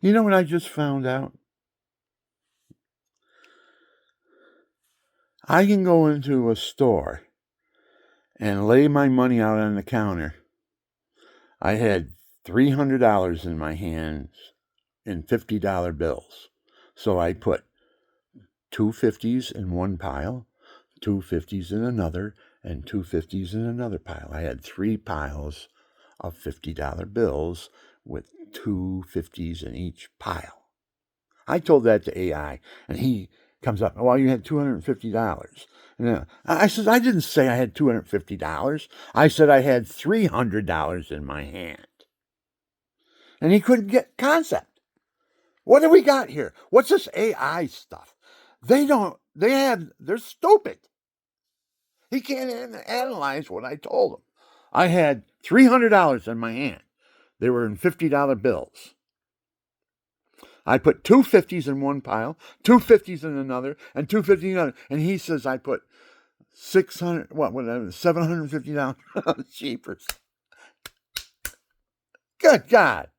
You know what I just found out? I can go into a store and lay my money out on the counter. I had $300 in my hands in $50 bills. So I put two 50s in one pile, two 50s in another, and two 50s in another pile. I had three piles of $50 bills with two 50s in each pile. I told that to AI, and he comes up, well, you had $250. And I said, I didn't say I had $250. I said I had $300 in my hand. And he couldn't get concept. What do we got here? What's this AI stuff? They're stupid. He can't analyze what I told him. I had $300 in my hand. They were in $50 bills. I put two 50s in one pile, two 50s in another, and two 50s in another. And he says I put $750 cheapers. Good God.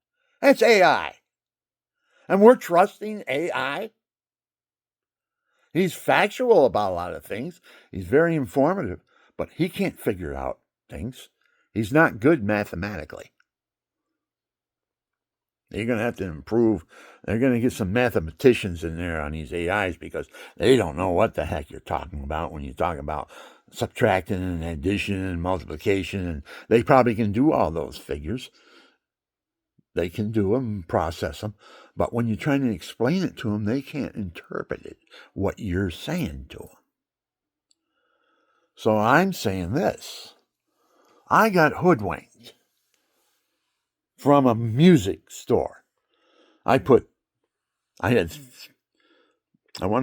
That's AI. And we're trusting AI. He's factual about a lot of things. He's very informative, but he can't figure out things. He's not good mathematically. You're going to have to improve. They're going to get some mathematicians in there on these AIs because they don't know what the heck you're talking about when you talk about subtracting and addition and multiplication. And they probably can do all those figures. They can do them, process them. But when you're trying to explain it to them, they can't interpret it, what you're saying to them. So I'm saying this. I got hoodwinked from a music store. I want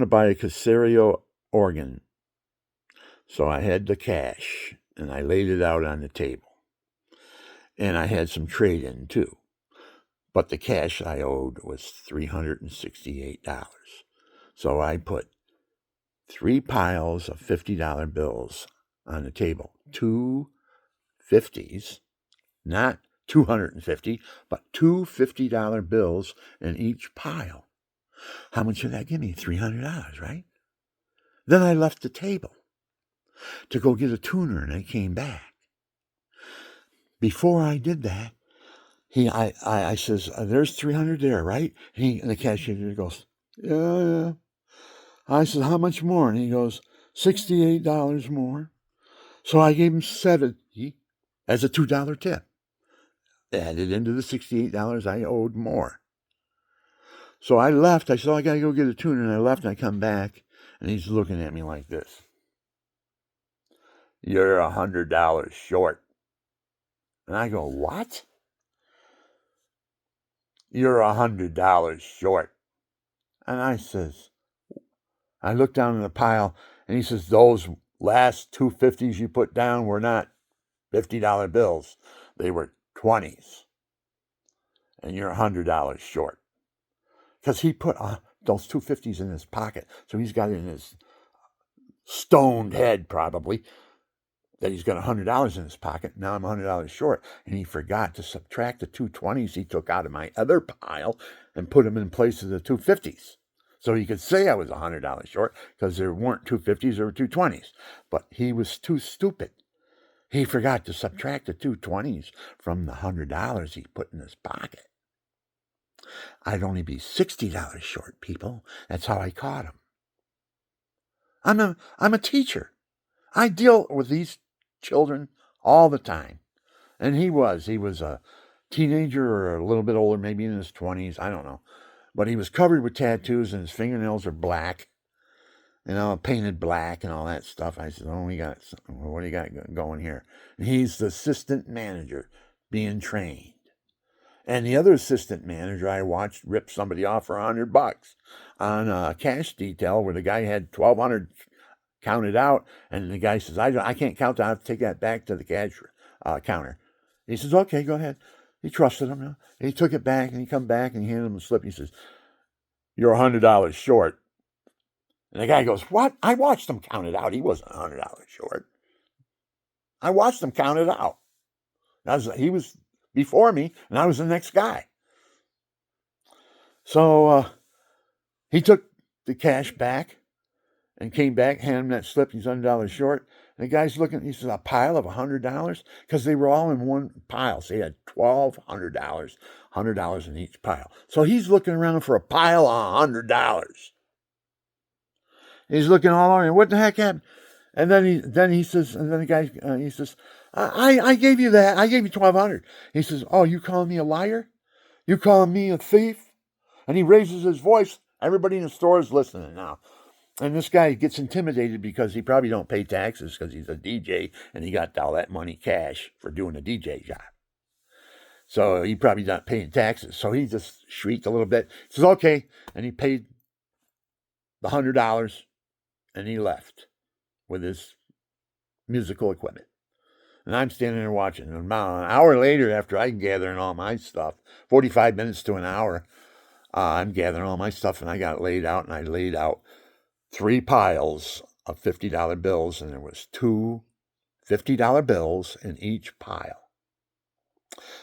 to buy a Casario organ. So I had the cash and I laid it out on the table. And I had some trade in too. But the cash I owed was $368. So I put three piles of $50 bills on the table. Two 50s, not 250, but two $50 bills in each pile. How much did that give me? $300, right? Then I left the table to go get a tuner and I came back. Before I did that, I says, there's 300 there, right? And the cashier goes, yeah. I said, how much more? And he goes, $68 more. So I gave him 70 as a $2 tip. Added into the $68 I owed more. So I left. I said, I got to go get a tuner. And I left and I come back and he's looking at me like this. You're $100 short. And I go, what? You're $100 short. And I says, I look down in the pile and he says, those last two 50s you put down were not $50 bills. They were 20s. And you're $100 short. Because he put those two 50s in his pocket. So he's got it in his stoned head probably that he's got $100 in his pocket. Now I'm $100 short. And he forgot to subtract the two 20s he took out of my other pile and put them in place of the two 50s. So he could say I was $100 short because there weren't two 50s, there were two 20s. But he was too stupid. He forgot to subtract the two 20s from the $100 he put in his pocket. I'd only be $60 short, people. That's how I caught him. I'm a teacher. I deal with these children all the time. And he was a teenager or a little bit older, maybe in his 20s, I don't know. But he was covered with tattoos and his fingernails are black, painted black and all that stuff. I said, what do you got going here? And he's the assistant manager being trained. And the other assistant manager I watched rip somebody off for $100 on a cash detail where the guy had 1,200 counted out, and the guy says, I can't count that. I have to take that back to the cash counter. He says, okay, go ahead. He trusted him. He took it back, and he come back, and he handed him a slip. He says, you're $100 short. And the guy goes, what? I watched him count it out. He wasn't $100 short. I watched him count it out. He was before me, and I was the next guy. So he took the cash back and came back, handed him that slip. He's $100 short. And the guy's looking, he says, a pile of $100? Because they were all in one pile. So he had $1,200, $100 in each pile. So he's looking around for a pile of $100. He's looking all over, and what the heck happened? And then he says, and then the guy, he says, I gave you that. I gave you $1,200. He says, oh, you calling me a liar? You calling me a thief? And he raises his voice. Everybody in the store is listening now. And this guy gets intimidated because he probably don't pay taxes because he's a DJ and he got all that money cash for doing a DJ job. So he probably not paying taxes. So he just shrieked a little bit. He says, okay. And he paid the $100 and he left with his musical equipment. And I'm standing there watching. And about an hour later, after I'm gathering all my stuff, 45 minutes to an hour, I'm gathering all my stuff and I got laid out, and I laid out 3 piles of $50 bills, and there was 2 $50 bills in each pile.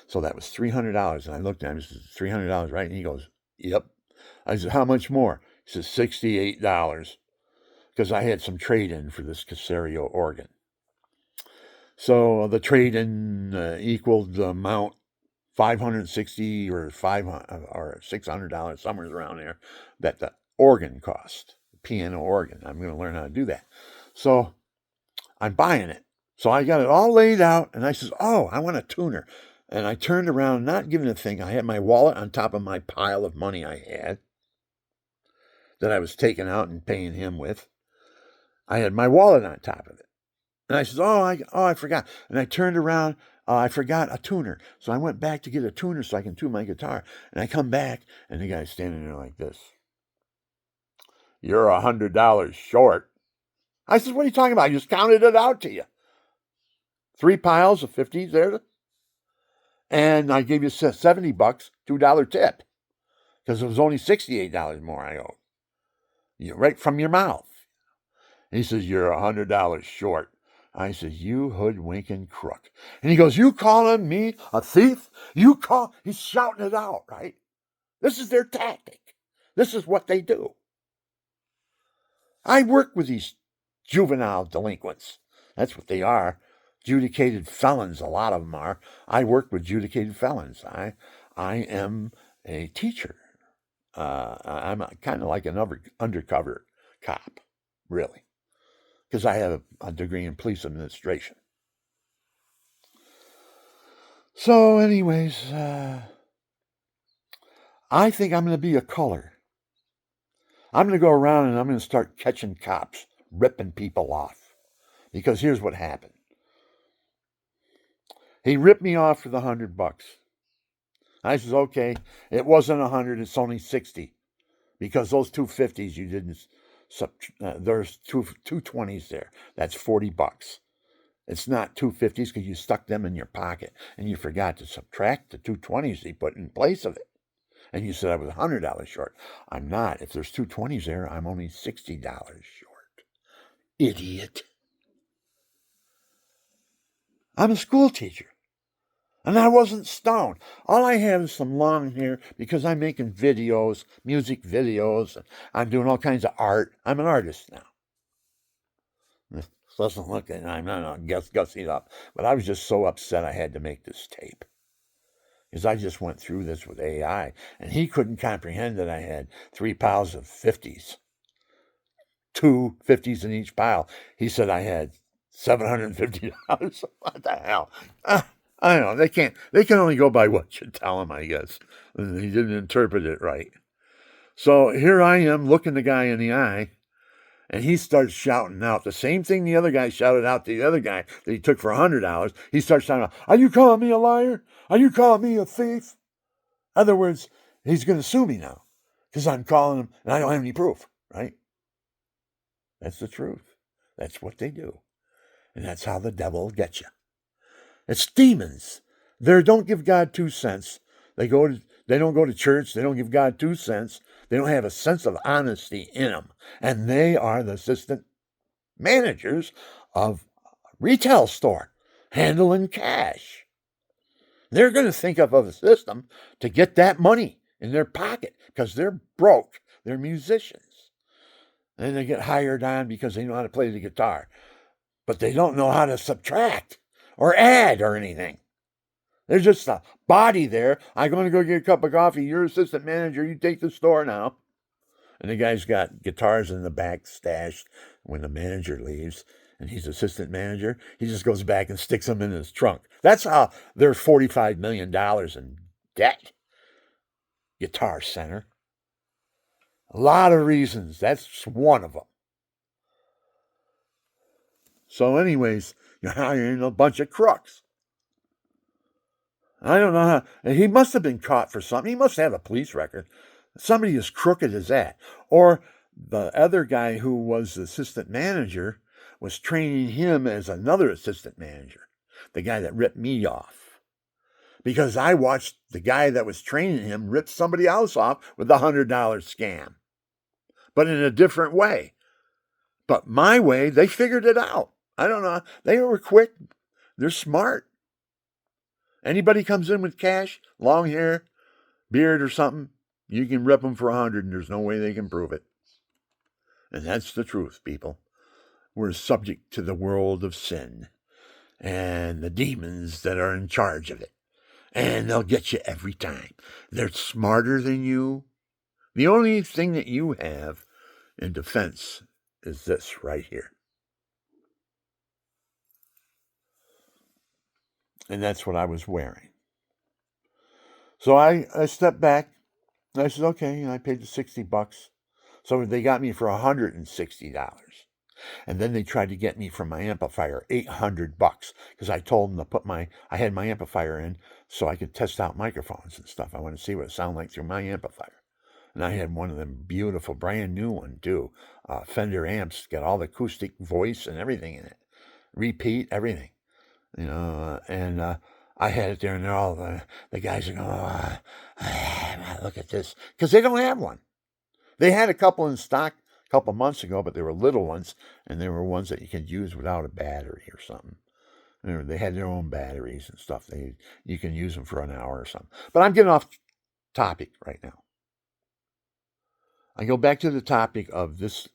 So that was $300. And I looked at him and said, $300, right? And he goes, yep. I said, how much more? He says, $68. Because I had some trade-in for this Caserio organ. So the trade-in equaled the amount $560 or $500 or $600, somewhere around there, that the organ cost, the piano organ. I'm going to learn how to do that. So I'm buying it. So I got it all laid out, and I says, oh, I want a tuner. And I turned around, not giving a thing. I had my wallet on top of my pile of money I had that I was taking out and paying him with. I had my wallet on top of it. And I says, I forgot. And I turned around. I forgot a tuner. So I went back to get a tuner so I can tune my guitar. And I come back, and the guy's standing there like this. You're $100 short. I says, what are you talking about? I just counted it out to you. 3 piles of 50s there. And I gave you $70, $2 tip. Because it was only $68 more I owed. Right from your mouth. And he says, you're $100 short. I says, you hoodwinking crook. And he goes, you calling me a thief? He's shouting it out, right? This is their tactic. This is what they do. I work with these juvenile delinquents. That's what they are. Adjudicated felons, a lot of them are. I work with adjudicated felons. I am a teacher. I'm kind of like an undercover cop, really. Because I have a degree in police administration. So anyways, I think I'm going to be a color. I'm going to go around and I'm going to start catching cops, ripping people off. Because here's what happened. He ripped me off for the $100. I says, okay, it wasn't 100, it's only 60. Because those 2 50s you didn't... there's two 20s there. That's $40. It's not 2 50s because you stuck them in your pocket and you forgot to subtract the 2 20s he put in place of it. And you said I was $100 short. I'm not. If there's 2 20s there, I'm only $60 short. Idiot. I'm a school teacher. And I wasn't stoned. All I have is some long hair because I'm making videos, music videos, and I'm doing all kinds of art. I'm an artist now. This doesn't look like I'm not gussied up, but I was just so upset I had to make this tape. Because I just went through this with AI, and he couldn't comprehend that I had 3 piles of 50s. 2 50s in each pile. He said I had $750. What the hell? I don't know. They can only go by what you tell them, I guess. He didn't interpret it right. So here I am looking the guy in the eye, and he starts shouting out the same thing the other guy shouted out to the other guy that he took for $100. He starts shouting out, are you calling me a liar? Are you calling me a thief? In other words, he's going to sue me now because I'm calling him and I don't have any proof, right? That's the truth. That's what they do. And that's how the devil gets you. It's demons. They don't give God 2 cents. They don't go to church. They don't give God 2 cents. They don't have a sense of honesty in them. And they are the assistant managers of a retail store handling cash. They're going to think of a system to get that money in their pocket because they're broke. They're musicians. And they get hired on because they know how to play the guitar. But they don't know how to subtract or add or anything. There's just a body there. I'm going to go get a cup of coffee. You're assistant manager. You take the store now. And the guy's got guitars in the back stashed. When the manager leaves and he's assistant manager, he just goes back and sticks them in his trunk. That's how they're $45 million in debt. Guitar Center. A lot of reasons. That's one of them. So anyways, you're hiring a bunch of crooks. I don't know how. And he must have been caught for something. He must have a police record. Somebody as crooked as that. Or the other guy who was the assistant manager was training him as another assistant manager. The guy that ripped me off. Because I watched the guy that was training him rip somebody else off with a $100 scam. But in a different way. But my way, they figured it out. I don't know. They were quick. They're smart. Anybody comes in with cash, long hair, beard or something, you can rip them for 100 and there's no way they can prove it. And that's the truth, people. We're subject to the world of sin and the demons that are in charge of it. And they'll get you every time. They're smarter than you. The only thing that you have in defense is this right here. And that's what I was wearing. So I stepped back. I said, okay, and I paid the $60. So they got me for $160. And then they tried to get me for my amplifier, $800, because I told them to put I had my amplifier in so I could test out microphones and stuff. I want to see what it sounded like through my amplifier. And I had one of them beautiful, brand new one too. Fender amps, got all the acoustic voice and everything in it. Repeat, everything. And I had it there, and they're all, the guys are going, look at this. Because they don't have one. They had a couple in stock a couple months ago, but they were little ones, and they were ones that you could use without a battery or something. They had their own batteries and stuff. You can use them for an hour or something. But I'm getting off topic right now. I go back to the topic of this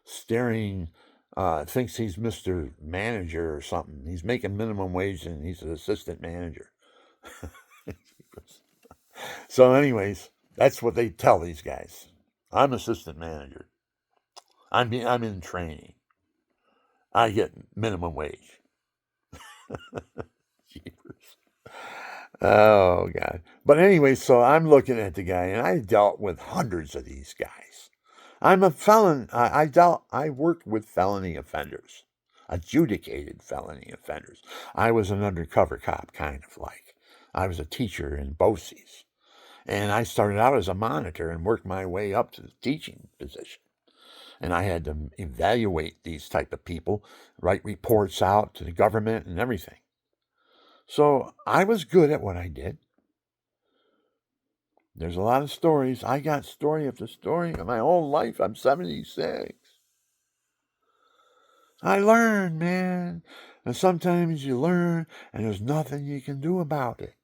staring, thinks he's Mr. Manager or something. He's making minimum wage and he's an assistant manager. So anyways, that's what they tell these guys. I'm assistant manager. I'm in training. I get minimum wage. Oh, God. But anyway, so I'm looking at the guy, and I dealt with hundreds of these guys. I'm a felon. I worked with felony offenders, adjudicated felony offenders. I was an undercover cop, kind of like. I was a teacher in BOCES. And I started out as a monitor and worked my way up to the teaching position. And I had to evaluate these type of people, write reports out to the government and everything. So I was good at what I did. There's a lot of stories. I got story after story of my whole life. I'm 76. I learned, man. And sometimes you learn and there's nothing you can do about it.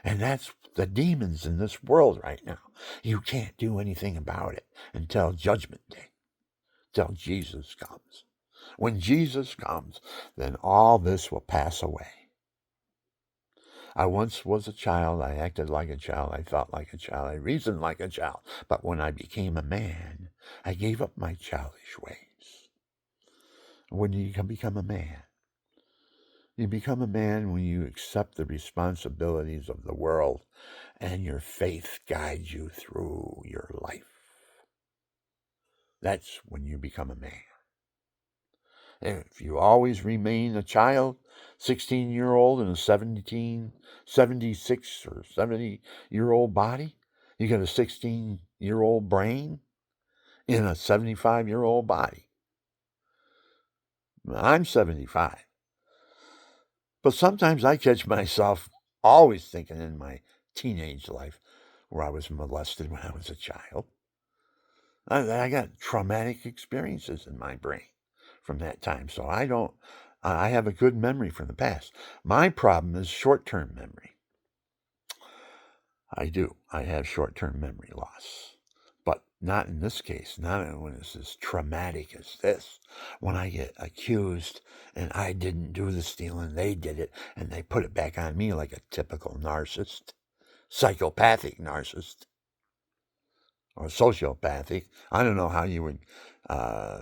And that's the demons in this world right now. You can't do anything about it until Judgment Day, till Jesus comes. When Jesus comes, then all this will pass away. I once was a child. I acted like a child. I thought like a child. I reasoned like a child. But when I became a man, I gave up my childish ways. When you can become a man, you become a man when you accept the responsibilities of the world and your faith guides you through your life. That's when you become a man. And if you always remain a child, 16-year-old in a 76 or 70-year-old body, you got a 16-year-old brain in a 75-year-old body. I'm 75. But sometimes I catch myself always thinking in my teenage life where I was molested when I was a child. I got traumatic experiences in my brain from that time. So I have a good memory from the past. My problem is short-term memory. I do. I have short-term memory loss. But not in this case, not when it's as traumatic as this. When I get accused and I didn't do the stealing, they did it, and they put it back on me like a typical narcissist, psychopathic narcissist, or sociopathic. I don't know how you would uh,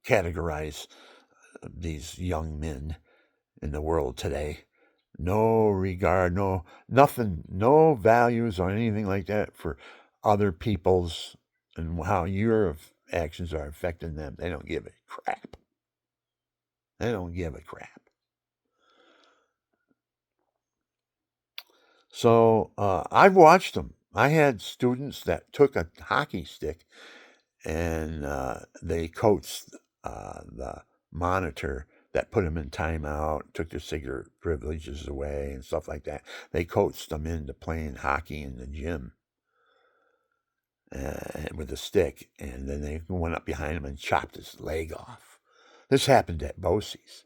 categorize these young men in the world today. No regard, no nothing, no values or anything like that for other people's and how your actions are affecting them. They don't give a crap. They don't give a crap. So I've watched them. I had students that took a hockey stick and they coached the monitor that put them in timeout, took their cigarette privileges away and stuff like that. They coached them into playing hockey in the gym with a stick, and then they went up behind him and chopped his leg off. This happened at Bosie's.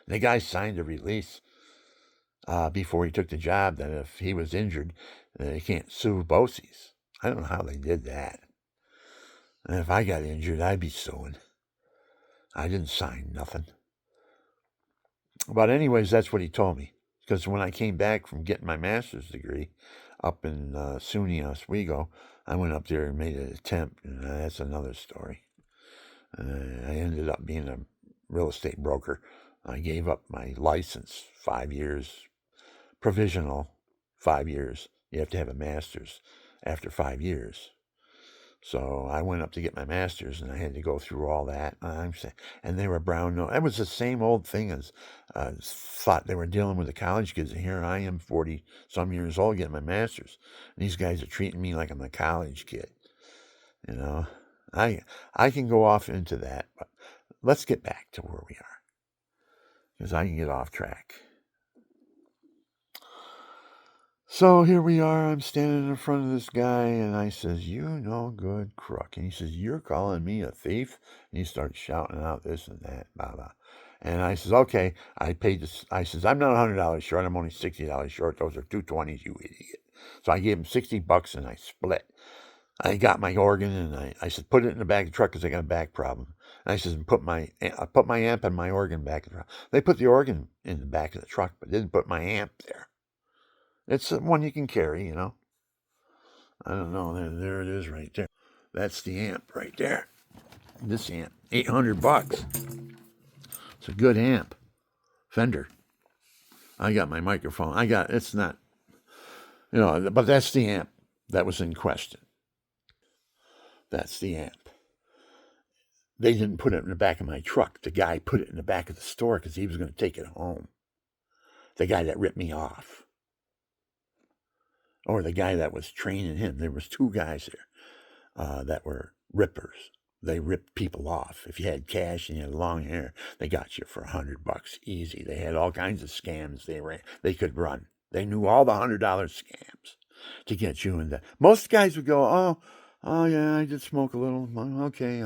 The guy signed a release before he took the job that if he was injured, they can't sue Bosie's. I don't know how they did that. And if I got injured, I'd be suing. I didn't sign nothing. But anyways, that's what he told me. Because when I came back from getting my master's degree up in SUNY Oswego, I went up there and made an attempt, and that's another story. I ended up being a real estate broker. I gave up my license, 5 years, provisional, 5 years. You have to have a master's after 5 years. So I went up to get my master's, and I had to go through all that. And they were brown nose. It was the same old thing as thought they were dealing with the college kids. And here I am, 40-some years old, getting my master's. And these guys are treating me like I'm a college kid. You know, I can go off into that, but let's get back to where we are, because I can get off track. So here we are. I'm standing in front of this guy, and I says, "You no good crook." And he says, "You're calling me a thief?" And he starts shouting out this and that, blah blah. And I says, "Okay, I paid this." I says, "I'm not $100 short. I'm only $60 short. Those are 220s, you idiot." So I gave him $60, and I split. I got my organ, and I said, "Put it in the back of the truck because I got a back problem." And I says, "Put my amp and my organ back in the truck." They put the organ in the back of the truck, but didn't put my amp there. It's one you can carry, you know. I don't know. There it is right there. That's the amp right there. This amp, $800. It's a good amp. Fender. I got my microphone. It's not, but that's the amp that was in question. That's the amp. They didn't put it in the back of my truck. The guy put it in the back of the store because he was going to take it home. The guy that ripped me off. Or the guy that was training him. There was two guys there that were rippers. They ripped people off. If you had cash and you had long hair, they got you for $100 easy. They had all kinds of scams they could run. They knew all the $100 scams to get you in there. Most guys would go, oh yeah, I did smoke a little. Okay,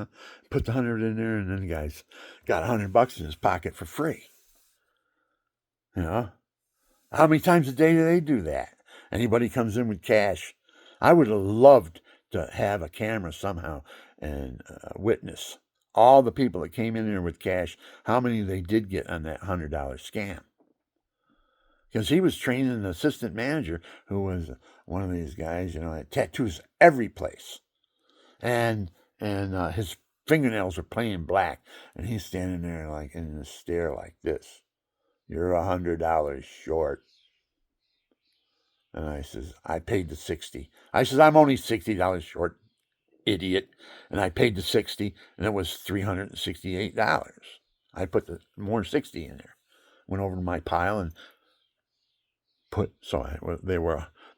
put the 100 in there, and then the guy's got $100 in his pocket for free. You know, how many times a day do they do that? Anybody comes in with cash, I would have loved to have a camera somehow and witness all the people that came in there with cash, how many they did get on that $100 scam. Because he was training an assistant manager who was one of these guys, had tattoos every place. And his fingernails were plain black. And he's standing there like in the stare like this. "You're $100 short." And I says, "I paid the 60. I says, "I'm only $60 short, idiot." And I paid the 60, and it was $368. I put the more 60 in there. Went over to my pile and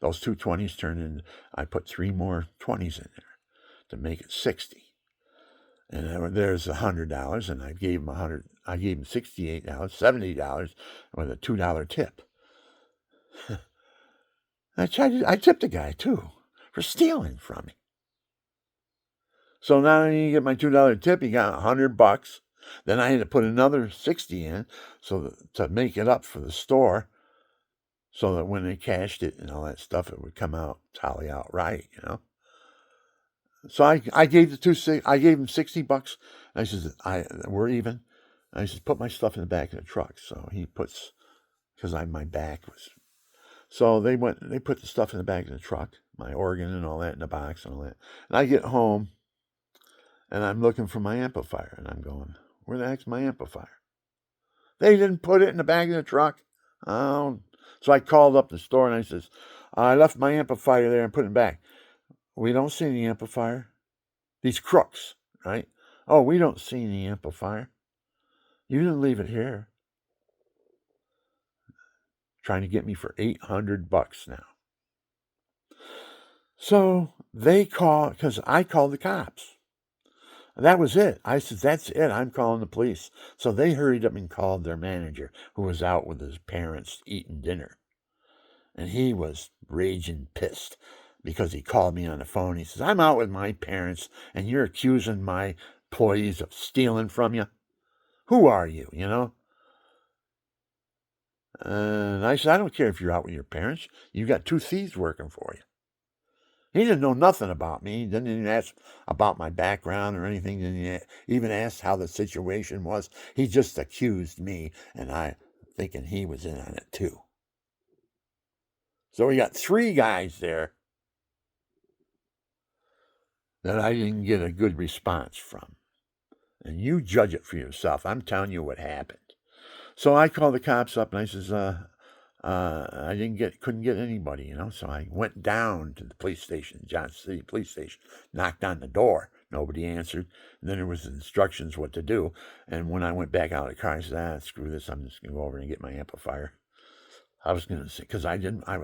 those two 20s turned in. I put 3 more 20s in there to make it 60. And there's $100, and I gave him $68, $70 with a $2 tip. I tipped the guy too for stealing from me. So not only did he get my $2 tip, he got $100. Then I had to put another 60 in to make it up for the store. so that when they cashed it and all that stuff, it would come out, tally out right, you know. So I gave I gave him $60. I says, we're even. I says, put my stuff in the back of the truck. So he puts, because my back was. So they put the stuff in the back of the truck, my organ and all that in the box and all that. And I get home and I'm looking for my amplifier and I'm going, where the heck's my amplifier? They didn't put it in the back of the truck. Oh. So I called up the store and I says, I left my amplifier there and put it back. We don't see any amplifier. These crooks, right? Oh, we don't see any amplifier. You didn't leave it here. Trying to get me for $800 now. So they call, because I called the cops. That was it. I said, that's it. I'm calling the police. So they hurried up and called their manager, who was out with his parents eating dinner. And he was raging pissed because he called me on the phone. He says, I'm out with my parents and you're accusing my employees of stealing from you. Who are you, you know? And I said, I don't care if you're out with your parents. You've got two thieves working for you. He didn't know nothing about me. He didn't even ask about my background or anything. He didn't even ask how the situation was. He just accused me, and I thinking he was in on it too. So we got three guys there that I didn't get a good response from. And you judge it for yourself. I'm telling you what happened. So I called the cops up and I says, I couldn't get anybody, you know. So I went down to the police station, Johnson City Police Station, knocked on the door. Nobody answered. And then there was instructions what to do. And when I went back out of the car, I said, screw this. I'm just going to go over and get my amplifier. I was going to say, because I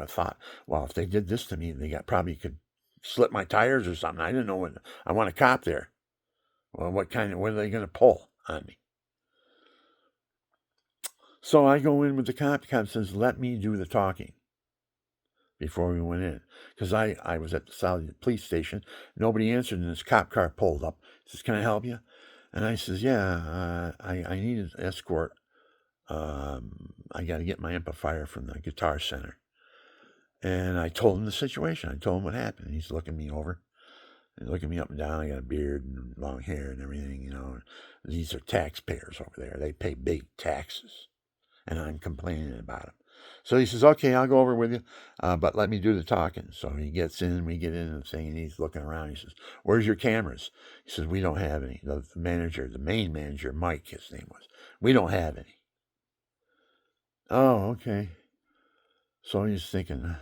thought, well, if they did this to me, they probably could slip my tires or something. I didn't know what, I want a cop there. Well, what are they going to pull on me? So I go in with the cop. The cop says, let me do the talking before we went in. Because I was at the Saudi police station. Nobody answered, and this cop car pulled up. He says, can I help you? And I says, yeah, I need an escort. I got to get my amplifier from the Guitar Center. And I told him the situation. I told him what happened. He's looking me over. He's looking me up and down. I got a beard and long hair and everything, you know. These are taxpayers over there. They pay big taxes. And I'm complaining about him. So he says, okay, I'll go over with you, but let me do the talking. So he gets in, we get in and saying, he's looking around. He says, where's your cameras? He says, we don't have any. The main manager, Mike, his name was, we don't have any. Oh, okay. So he's thinking,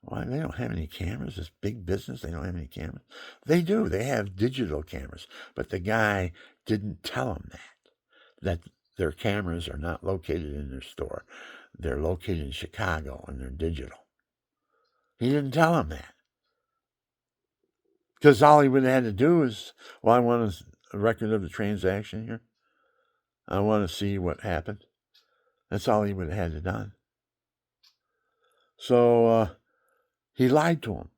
why, they don't have any cameras? This big business, they don't have any cameras? They do. They have digital cameras. But the guy didn't tell him that their cameras are not located in their store. They're located in Chicago and they're digital. He didn't tell him that. Because all he would have had to do is, well, I want a record of the transaction here. I want to see what happened. That's all he would have had to done. So he lied to him.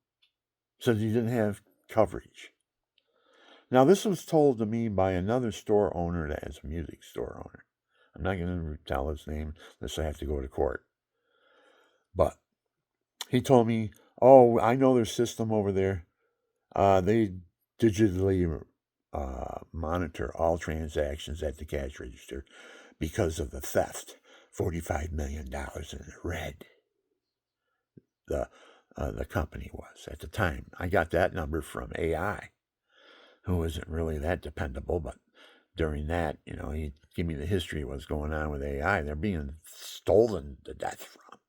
Said he didn't have coverage. Now, this was told to me by another store owner that is a music store owner. I'm not going to tell his name unless I have to go to court. But he told me, oh, I know their system over there. They digitally monitor all transactions at the cash register because of the theft. $45 million in the red. The company was at the time. I got that number from AI, who isn't really that dependable, but during that, you know, he gave me the history of what's going on with AI. They're being stolen to death from.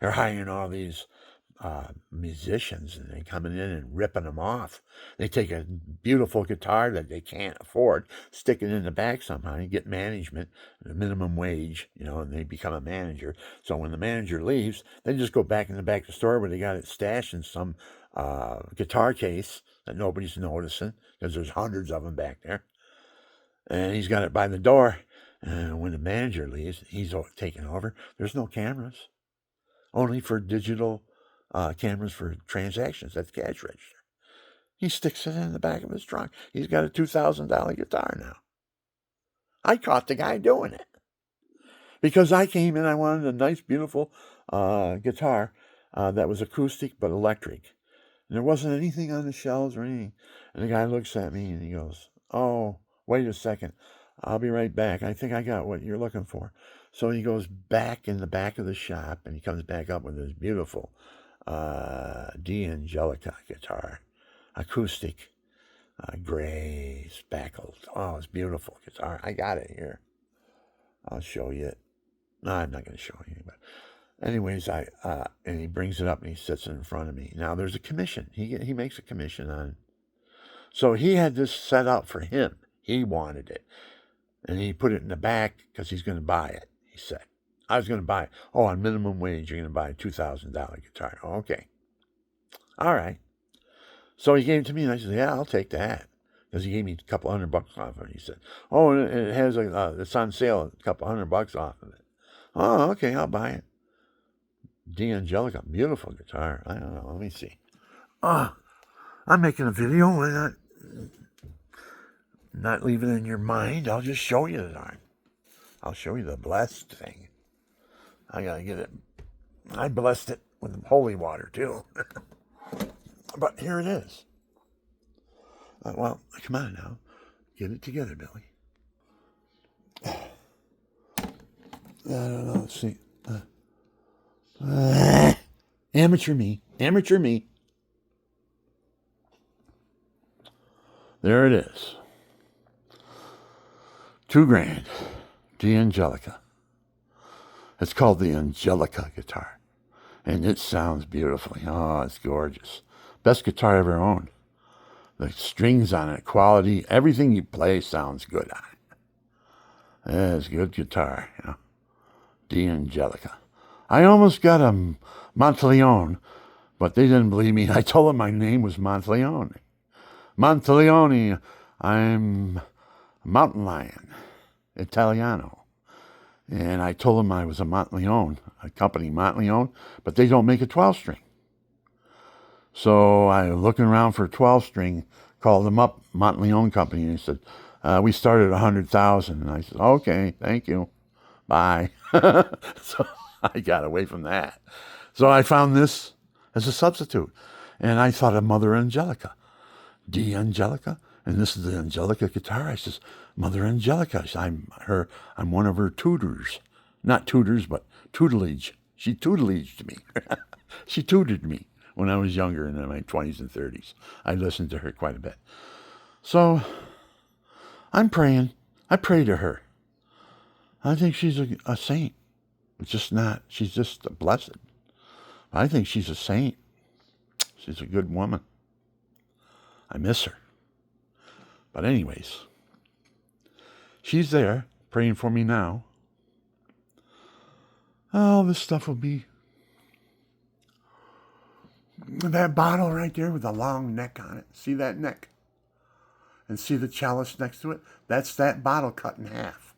They're hiring all these musicians and they're coming in and ripping them off. They take a beautiful guitar that they can't afford, stick it in the back somehow, and get management, the minimum wage, you know, and they become a manager. So when the manager leaves, they just go back in the back of the store where they got it stashed in some guitar case that nobody's noticing because there's hundreds of them back there. And he's got it by the door. And when the manager leaves, he's taken over. There's no cameras, only for digital cameras for transactions at the cash register. He sticks it in the back of his trunk. He's got a $2,000 guitar now. I caught the guy doing it because I came in. I wanted a nice, beautiful guitar that was acoustic but electric. And there wasn't anything on the shelves or anything. And the guy looks at me and he goes, "Oh, wait a second. I'll be right back. I think I got what you're looking for." So he goes back in the back of the shop and he comes back up with this beautiful D'Angelica guitar, acoustic, gray, spackled. Oh, it's beautiful guitar. I got it here. I'll show you it. No, I'm not going to show you, but anyways, and he brings it up and he sits it in front of me. Now there's a commission. He makes a commission on. So he had this set up for him. He wanted it, and he put it in the back because he's going to buy it. He said, "I was going to buy it. Oh, on minimum wage, you're going to buy a $2,000 guitar." Oh, okay, all right. So he gave it to me, and I said, "Yeah, I'll take that." Because he gave me a couple $100 off of it. He said, "Oh, and it has it's on sale, a couple $100 off of it." Oh, okay, I'll buy it. D'Angelica, beautiful guitar. I don't know. Let me see. Oh, I'm making a video. Why not leave it in your mind? I'll just show you the darn. I'll show you the blessed thing. I gotta get it. I blessed it with holy water too. But here it is. Well, come on now. Get it together, Billy. I don't know. Let's see. Amateur me. Amateur me. There it is. $2,000. D'Angelica. It's called the Angelica guitar. And it sounds beautifully. Oh, it's gorgeous. Best guitar I ever owned. The strings on it, quality, everything you play sounds good on it. Yeah, it's a good guitar, you know. D'Angelica. I almost got a Monteleone, but they didn't believe me. I told them my name was Monteleone. Monteleone, I'm Mountain Lion, Italiano. And I told them I was a Monteleone, a company Monteleone, but they don't make a 12-string. So I was looking around for a 12-string, called them up, Monteleone Company, and they said, "We started at 100,000. And I said, "Okay, thank you. Bye." So I got away from that. So I found this as a substitute. And I thought of Mother Angelica. D'Angelica? And this is the Angelica guitar. I says, "Mother Angelica. I'm one of her tutors. Not tutors, but tutelage. She tutelaged me." She tutored me when I was younger in my 20s and 30s. I listened to her quite a bit. So I'm praying. I pray to her. I think she's a saint. It's just not, she's just a blessed. I think she's a saint. She's a good woman. I miss her. But anyways, she's there praying for me now. Oh, this stuff will be. That bottle right there with the long neck on it. See that neck? And see the chalice next to it? That's that bottle cut in half.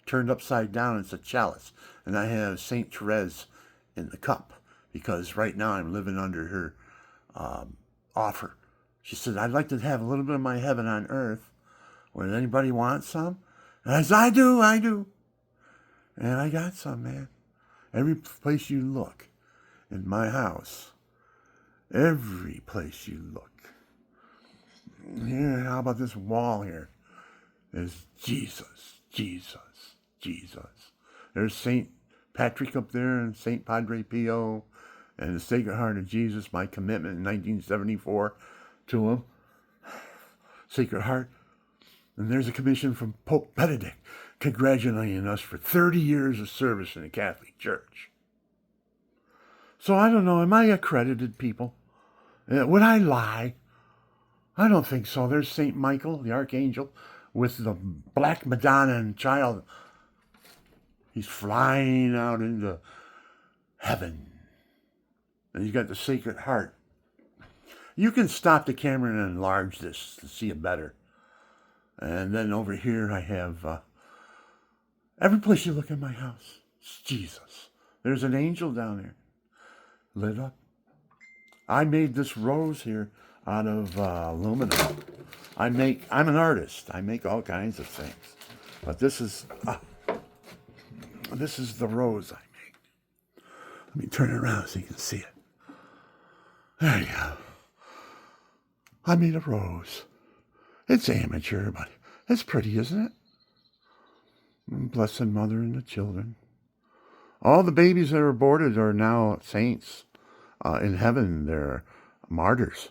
Turned upside down, it's a chalice. And I have St. Therese in the cup because right now I'm living under her offer. She said, "I'd like to have a little bit of my heaven on earth. Would anybody want some?" And I said, I do. And I got some, man. Every place you look in my house, every place you look. Here, how about this wall here? There's Jesus. There's St. Patrick up there and St. Padre Pio and the Sacred Heart of Jesus, my commitment in 1974 to him. Sacred Heart. And there's a commission from Pope Benedict congratulating us for 30 years of service in the Catholic Church. So I don't know, am I accredited, people? Would I lie? I don't think so. There's St. Michael, the Archangel, with the Black Madonna and child. He's flying out into heaven. And he's got the Sacred Heart. You can stop the camera and enlarge this to see it better. And then over here I have every place you look in my house, it's Jesus. There's an angel down there, lit up. I made this rose here out of aluminum. I'm an artist. I make all kinds of things. But this is the rose I Let me turn it around so you can see it. There you go. I made a rose. It's amateur, but it's pretty, isn't it? Blessed Mother and the children. All the babies that are aborted are now saints. In heaven, they're martyrs.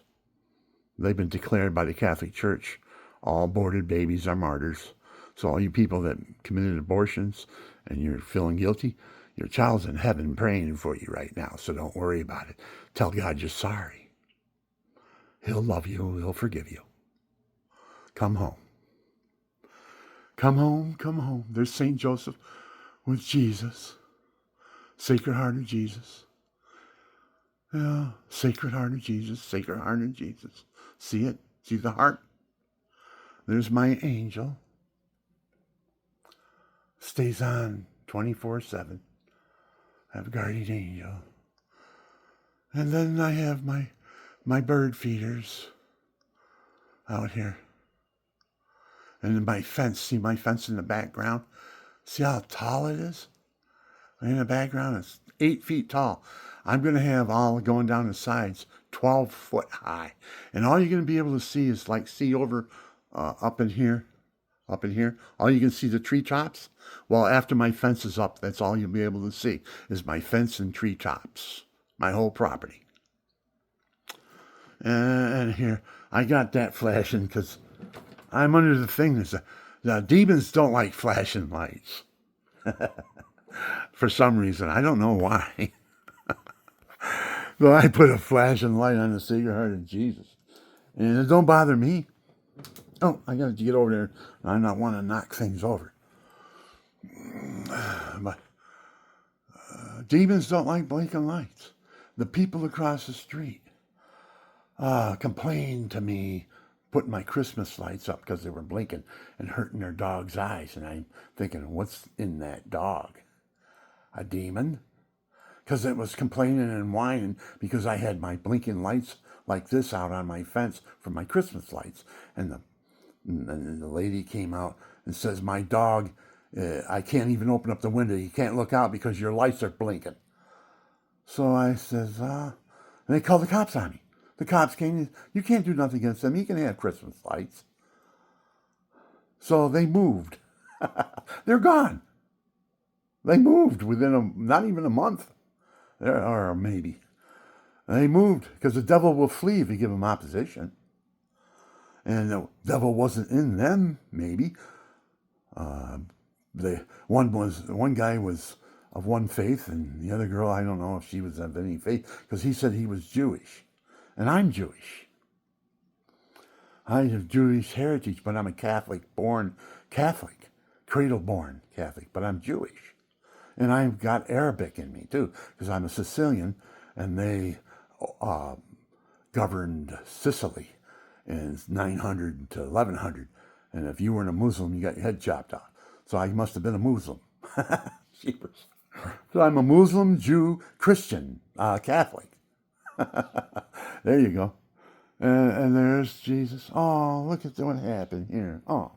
They've been declared by the Catholic Church. All aborted babies are martyrs. So all you people that committed abortions and you're feeling guilty, your child's in heaven praying for you right now. So don't worry about it. Tell God you're sorry. He'll love you. He'll forgive you. Come home. Come home. Come home. There's St. Joseph with Jesus. Sacred Heart of Jesus. Yeah, Sacred Heart of Jesus. Sacred Heart of Jesus. See it? See the heart? There's my angel. Stays on 24/7. I have a guardian angel. And then I have my bird feeders out here. And then my fence. See my fence in the background? See how tall it is? In the background, it's 8 feet tall. I'm going to have all going down the sides 12 foot high. And all you're going to be able to see is like see over up in here. All you can see the treetops. Well, after my fence is up, that's all you'll be able to see is my fence and treetops. My whole property. And here, I got that flashing because I'm under the thing that the demons don't like flashing lights. For some reason. I don't know why. But I put a flashing light on the Sacred Heart of Jesus. And it don't bother me. Oh, I got to get over there. I don't want to knock things over. But demons don't like blinking lights. The people across the street complained to me putting my Christmas lights up because they were blinking and hurting their dog's eyes. And I'm thinking, what's in that dog? A demon? Because it was complaining and whining because I had my blinking lights like this out on my fence for my Christmas lights. And the lady came out and says, my dog, I can't even open up the window. You can't look out because your lights are blinking. So I says, and they called the cops on me. The cops came, you can't do nothing against them. You can have Christmas lights. So they moved. They're gone. They moved within not even a month. Or maybe. They moved because the devil will flee if you give him opposition. And the devil wasn't in them, maybe. One guy was of one faith, and the other girl, I don't know if she was of any faith, because he said he was Jewish. And I'm Jewish. I have Jewish heritage, but I'm a Catholic-born Catholic. Cradle-born Catholic, but I'm Jewish. And I've got Arabic in me, too, because I'm a Sicilian, and they governed Sicily in 900 to 1100. And if you weren't a Muslim, you got your head chopped off. So I must have been a Muslim. So I'm a Muslim, Jew, Christian, Catholic. There you go. And there's Jesus. Oh, look at what happened here. Oh,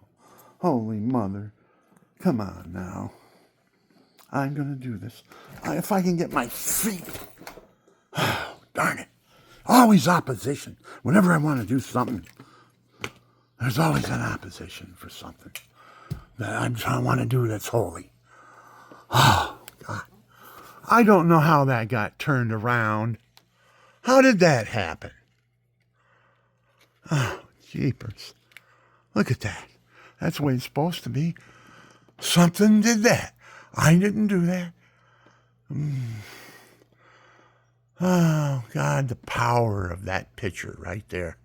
Holy Mother. Come on now. I'm going to do this. If I can get my feet. Oh, darn it. Always opposition. Whenever I want to do something, there's always an opposition for something that I want to do that's holy. Oh, God. I don't know how that got turned around. How did that happen? Oh, jeepers. Look at that. That's the way it's supposed to be. Something did that. I didn't do that. Oh, God, the power of that picture right there.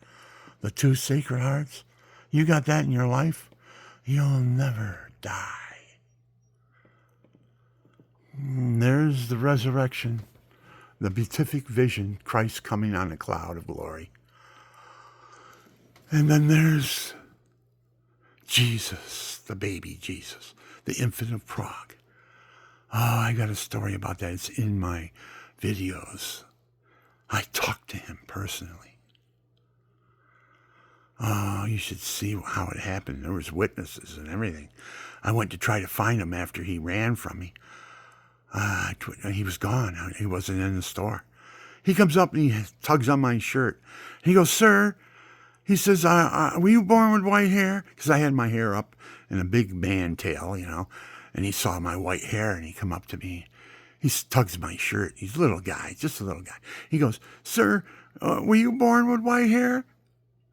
The two Sacred Hearts. You got that in your life, you'll never die. There's the resurrection, the beatific vision, Christ coming on a cloud of glory. And then there's Jesus, the baby Jesus, the infant of Prague. Oh, I got a story about that. It's in my videos. I talked to him personally. Oh, you should see how it happened. There was witnesses and everything. I went to try to find him after he ran from me. He was gone. He wasn't in the store. He comes up and he tugs on my shirt. He goes, "Sir," he says, "were you born with white hair?" Because I had my hair up in a big man tail, and he saw my white hair and he come up to me. He tugs my shirt. He's a little guy, just a little guy. He goes, "Sir, were you born with white hair?"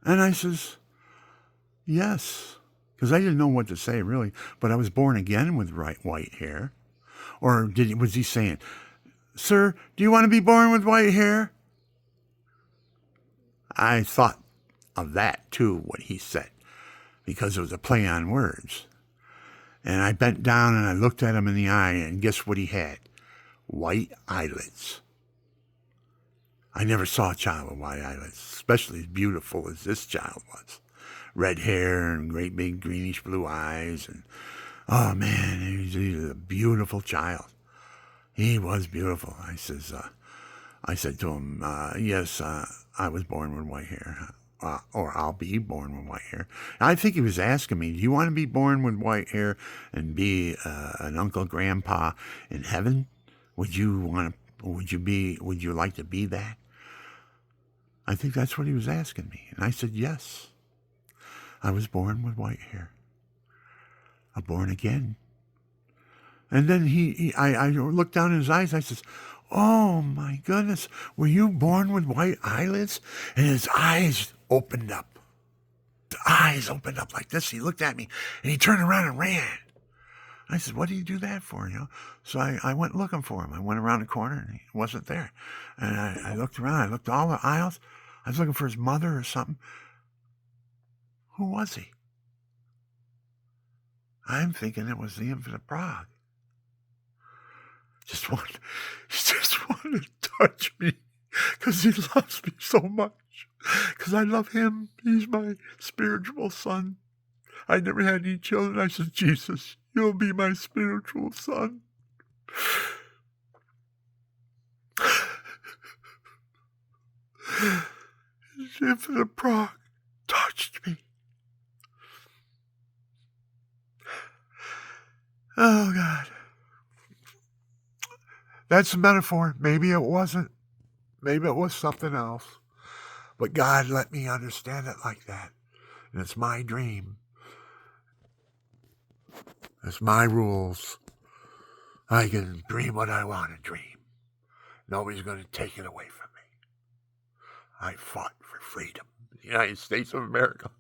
And I says, "Yes," because I didn't know what to say really, but I was born again with white hair. Or was he saying, "Sir, do you want to be born with white hair?" I thought of that too, what he said, because it was a play on words. And I bent down and I looked at him in the eye, and guess what he had? White eyelids. I never saw a child with white eyelids, especially as beautiful as this child was. Red hair and great big greenish blue eyes. And oh man, he was a beautiful child. He was beautiful. I said to him, "Yes, I was born with white hair, or I'll be born with white hair." I think he was asking me, "Do you want to be born with white hair and be an uncle, grandpa in heaven? Would you like to be that?" I think that's what he was asking me, and I said yes. I was born with white hair. I'm born again. And then I looked down in his eyes. I says, "Oh my goodness, were you born with white eyelids?" And his eyes opened up. The eyes opened up like this. He looked at me and he turned around and ran. I said, "What do you do that for?" So I went looking for him. I went around the corner and he wasn't there. And I looked around. I looked all the aisles. I was looking for his mother or something. Who was he? I'm thinking it was the infant of Prague. He just wanted to touch me because he loves me so much. Because I love him. He's my spiritual son. I never had any children. I said, "Jesus, you'll be my spiritual son." The infant of Prague touched me. Oh, God. That's a metaphor. Maybe it wasn't. Maybe it was something else. But God let me understand it like that. And it's my dream. It's my rules. I can dream what I want to dream. Nobody's going to take it away from me. I fought for freedom in the United States of America.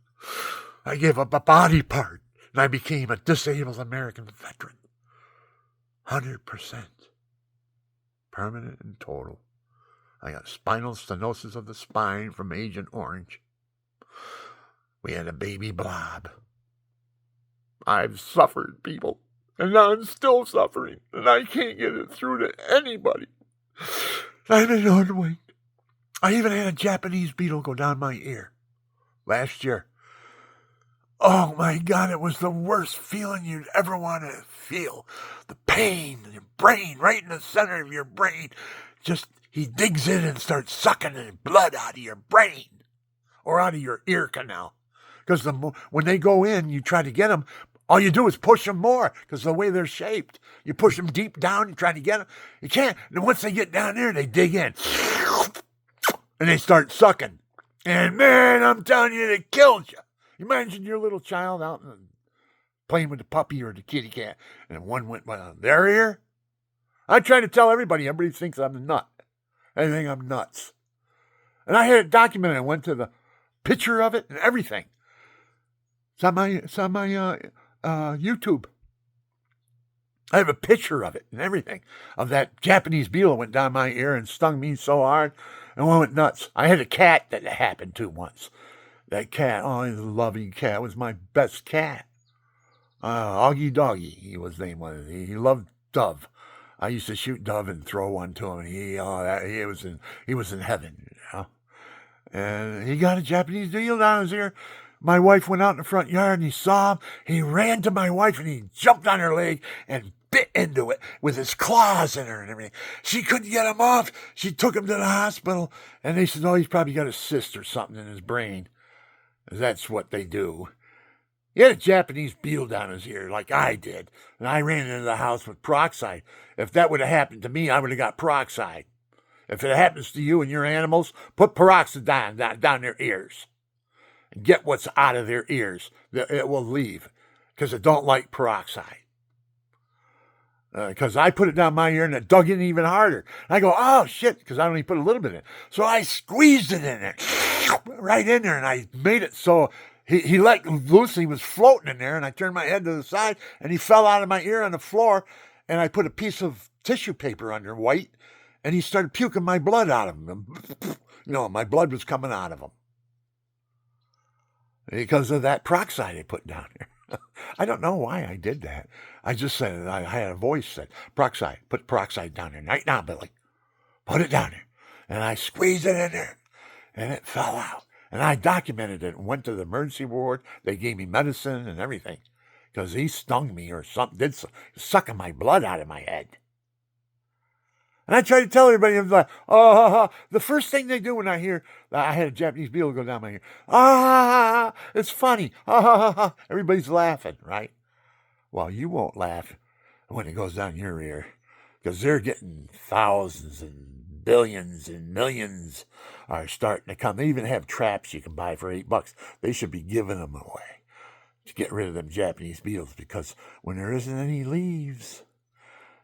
I gave up a body part, and I became a disabled American veteran. 100%. Permanent and total. I got spinal stenosis of the spine from Agent Orange. We had a baby blob. I've suffered, people, and I'm still suffering, and I can't get it through to anybody. I'm an unwinged. I even had a Japanese beetle go down my ear last year. Oh my God, it was the worst feeling you'd ever want to feel. The pain in your brain, right in the center of your brain. Just, he digs in and starts sucking the blood out of your brain or out of your ear canal. Because when they go in, you try to get them, all you do is push them more because the way they're shaped. You push them deep down, you try to get them. You can't. And once they get down there, they dig in. And they start sucking. And man, I'm telling you, it kills you. Imagine your little child out playing with the puppy or the kitty cat, and one went by their ear. I try to tell everybody. Everybody thinks I'm a nut. They think I'm nuts. And I had it documented. I went to the picture of it and everything. It's on my YouTube. I have a picture of it and everything, of that Japanese beetle that went down my ear and stung me so hard, and I went nuts. I had a cat that it happened to once. That cat, oh, he's a loving cat. It was my best cat. Augie Doggy, he was named one. He loved dove. I used to shoot dove and throw one to him. And he was in heaven, And he got a Japanese beetle down his ear. My wife went out in the front yard and he saw him. He ran to my wife and he jumped on her leg and bit into it with his claws in her and everything. She couldn't get him off. She took him to the hospital and they said, "Oh, he's probably got a cyst or something in his brain." That's what they do. He had a Japanese beetle down his ear like I did, and I ran into the house with peroxide. If that would have happened to me, I would have got peroxide. If it happens to you and your animals, put peroxide down their ears. And get what's out of their ears. It will leave because it don't like peroxide. Because I put it down my ear and it dug in even harder. I go, oh shit, because I only put a little bit in it. So I squeezed it in there, right in there, and I made it so he let loose. He was floating in there, and I turned my head to the side, and he fell out of my ear on the floor, and I put a piece of tissue paper under white, and he started puking my blood out of him. My blood was coming out of him because of that peroxide I put down there. I don't know why I did that. I just said, I had a voice that said, peroxide, put peroxide down there. Right now, Billy. Put it down there. And I squeezed it in there, and it fell out. And I documented it and went to the emergency ward. They gave me medicine and everything because he stung me or something, sucking my blood out of my head. And I tried to tell everybody, like, the first thing they do when I hear I had a Japanese beetle go down my ear, it's funny, everybody's laughing, right? Well, you won't laugh when it goes down your ear because they're getting thousands and billions and millions are starting to come. They even have traps you can buy for $8. They should be giving them away to get rid of them Japanese beetles because when there isn't any leaves,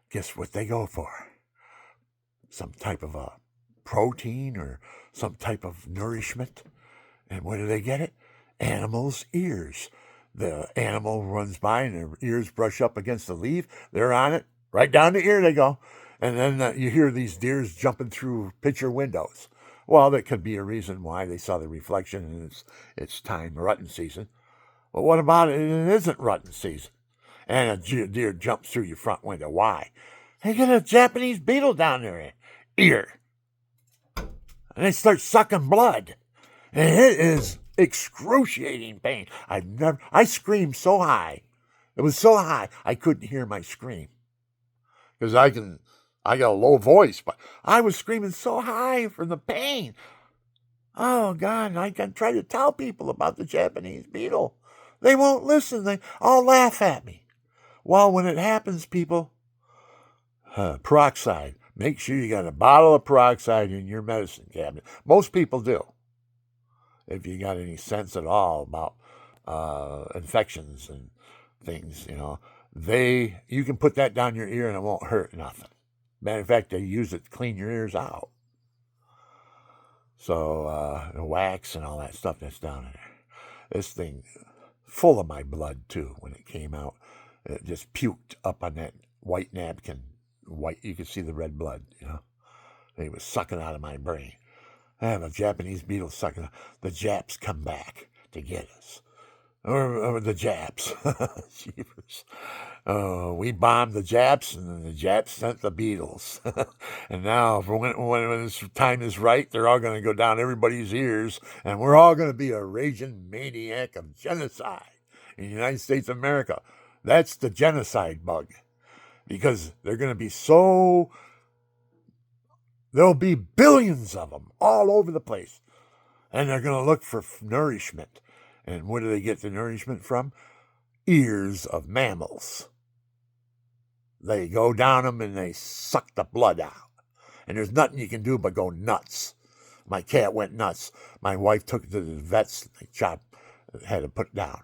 guess what they go for? Some type of a protein or some type of nourishment. And where do they get it? Animals' ears. The animal runs by and their ears brush up against the leaf. They're on it. Right down the ear they go. And then you hear these deers jumping through picture windows. Well, that could be a reason why they saw the reflection and it's time rutting season. But what about it? It isn't rutting season. And a deer jumps through your front window. Why? They get a Japanese beetle down their ear. And they start sucking blood. And it is excruciating pain. I screamed so high. It was so high I couldn't hear my scream. Because I got a low voice, but I was screaming so high from the pain. Oh God, I can try to tell people about the Japanese beetle. They won't listen. They all laugh at me. Well, when it happens, people, peroxide. Make sure you got a bottle of peroxide in your medicine cabinet. Most people do. If you got any sense at all about infections and things, you can put that down your ear and it won't hurt nothing. Matter of fact, they use it to clean your ears out. So the wax and all that stuff that's down in there. This thing, full of my blood too, when it came out. It just puked up on that white napkin. White, you could see the red blood, It was sucking out of my brain. I have a Japanese beetle sucking. The Japs come back to get us. Or the Japs. Jeepers. We bombed the Japs, and the Japs sent the beetles. And now, when this time is right, they're all going to go down everybody's ears, and we're all going to be a raging maniac of genocide in the United States of America. That's the genocide bug. Because they're going to be there'll be billions of them all over the place. And they're going to look for nourishment. And where do they get the nourishment from? Ears of mammals. They go down them and they suck the blood out. And there's nothing you can do but go nuts. My cat went nuts. My wife took it to the vets. They had to put it down.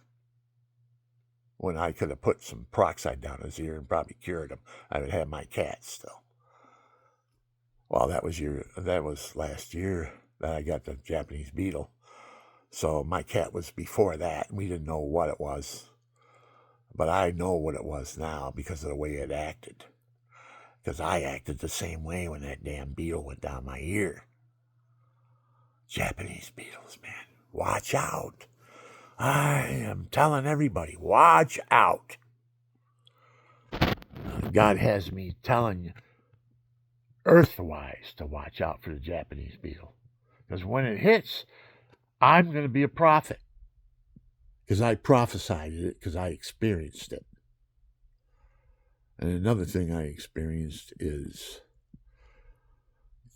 When I could have put some peroxide down his ear and probably cured him, I would have my cat still. Well, that was last year that I got the Japanese beetle. So my cat was before that. We didn't know what it was. But I know what it was now because of the way it acted. Because I acted the same way when that damn beetle went down my ear. Japanese beetles, man. Watch out. I am telling everybody, watch out. God has me telling you, earthwise, to watch out for the Japanese beetle. Because when it hits, I'm going to be a prophet. Because I prophesied it, because I experienced it. And another thing I experienced is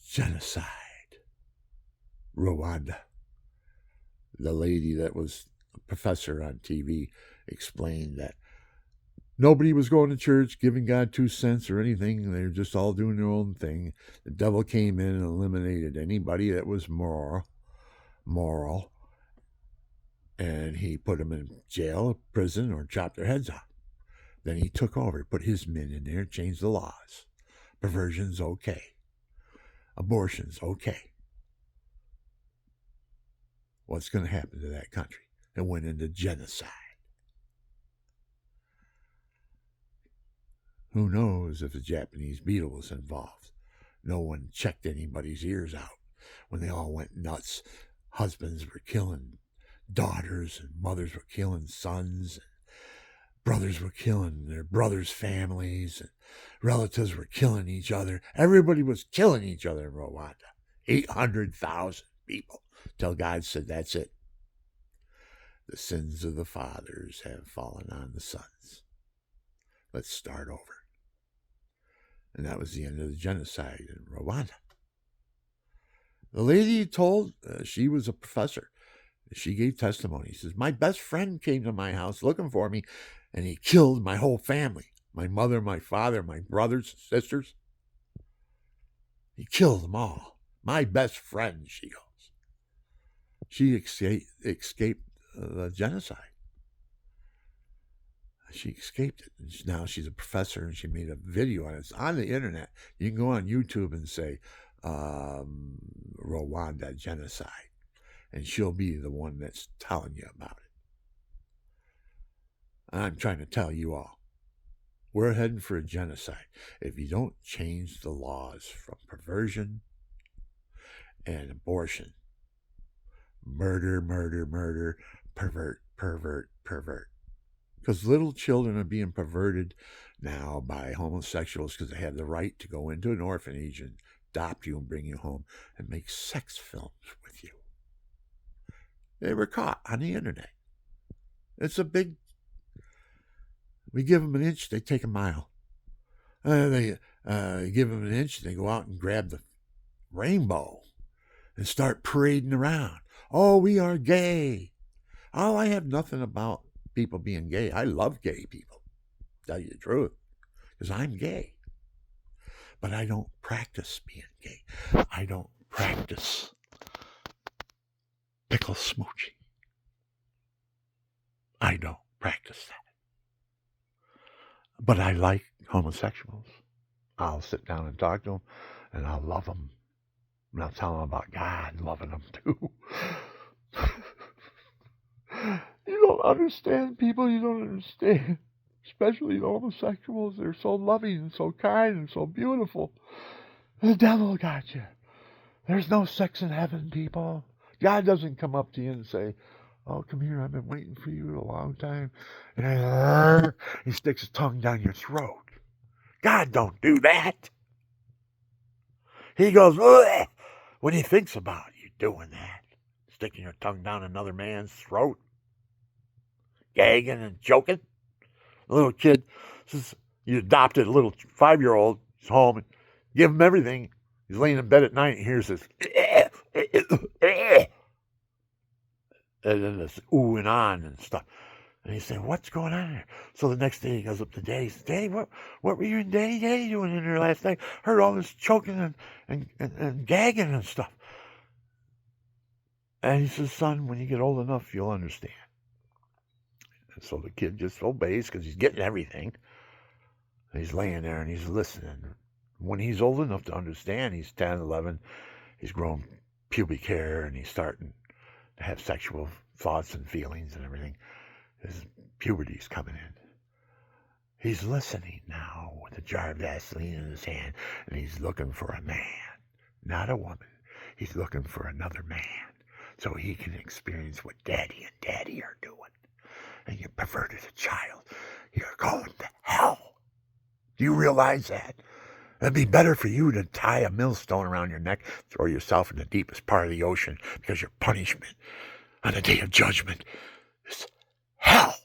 genocide. Rwanda. The lady that was a professor on TV explained that nobody was going to church, giving God 2 cents or anything. They were just all doing their own thing. The devil came in and eliminated anybody that was moral, and he put them in jail, prison, or chopped their heads off. Then he took over, put his men in there, changed the laws. Perversion's okay. Abortion's okay. What's going to happen to that country? It went into genocide. Who knows if the Japanese beetle was involved? No one checked anybody's ears out when they all went nuts. Husbands were killing daughters, and mothers were killing sons, and brothers were killing their brothers' families, and relatives were killing each other. Everybody was killing each other in Rwanda. 800,000 people. Till God said, that's it. The sins of the fathers have fallen on the sons. Let's start over. And that was the end of the genocide in Rwanda. The lady told, she was a professor. She gave testimony. She says, my best friend came to my house looking for me, and he killed my whole family. My mother, my father, my brothers, sisters. He killed them all. My best friend, she goes. She escaped the genocide. She escaped it. And now she's a professor, and she made a video on it. It's on the internet. You can go on YouTube and say, Rwanda genocide. And she'll be the one that's telling you about it. And I'm trying to tell you all, we're heading for a genocide if you don't change the laws from perversion and abortion. Murder, pervert. Because little children are being perverted now by homosexuals because they have the right to go into an orphanage and adopt you and bring you home and make sex films with you. They were caught on the internet. It's a big... We give them an inch, they take a mile. They give them an inch, they go out and grab the rainbow and start parading around. Oh, we are gay. Oh, I have nothing about people being gay. I love gay people, tell you the truth, because I'm gay. But I don't practice being gay. I don't practice Pickel smooching. I don't practice that. But I like homosexuals. I'll sit down and talk to them, and I'll love them. And I'll tell them about God, loving them too. You don't understand, people. You don't understand. Especially the homosexuals. They're so loving and so kind and so beautiful. The devil got you. There's no sex in heaven, people. God doesn't come up to you and say, oh, come here, I've been waiting for you a long time. And he sticks his tongue down your throat. God don't do that. He goes, ugh, when he thinks about you doing that, sticking your tongue down another man's throat, gagging and choking. The little kid says, you adopted a little 5-year-old, he's home, and give him everything. He's laying in bed at night and hears this, and then this ooh and on and stuff. And he's saying, what's going on here? So the next day he goes up to Daddy. He says, Daddy, what were you and Daddy doing in there last night? Heard all this choking and gagging and stuff. And he says, son, when you get old enough, you'll understand. And so the kid just obeys because he's getting everything. And he's laying there and he's listening. When he's old enough to understand, he's 10, 11, he's grown pubic hair and he's starting to have sexual thoughts and feelings and everything. His puberty's coming in. He's listening now with a jar of Vaseline in his hand, and he's looking for a man, not a woman. He's looking for another man so he can experience what Daddy and Daddy are doing. And you perverted a child. You're going to hell. Do you realize that? It'd be better for you to tie a millstone around your neck, throw yourself in the deepest part of the ocean, because your punishment on the day of judgment is hell.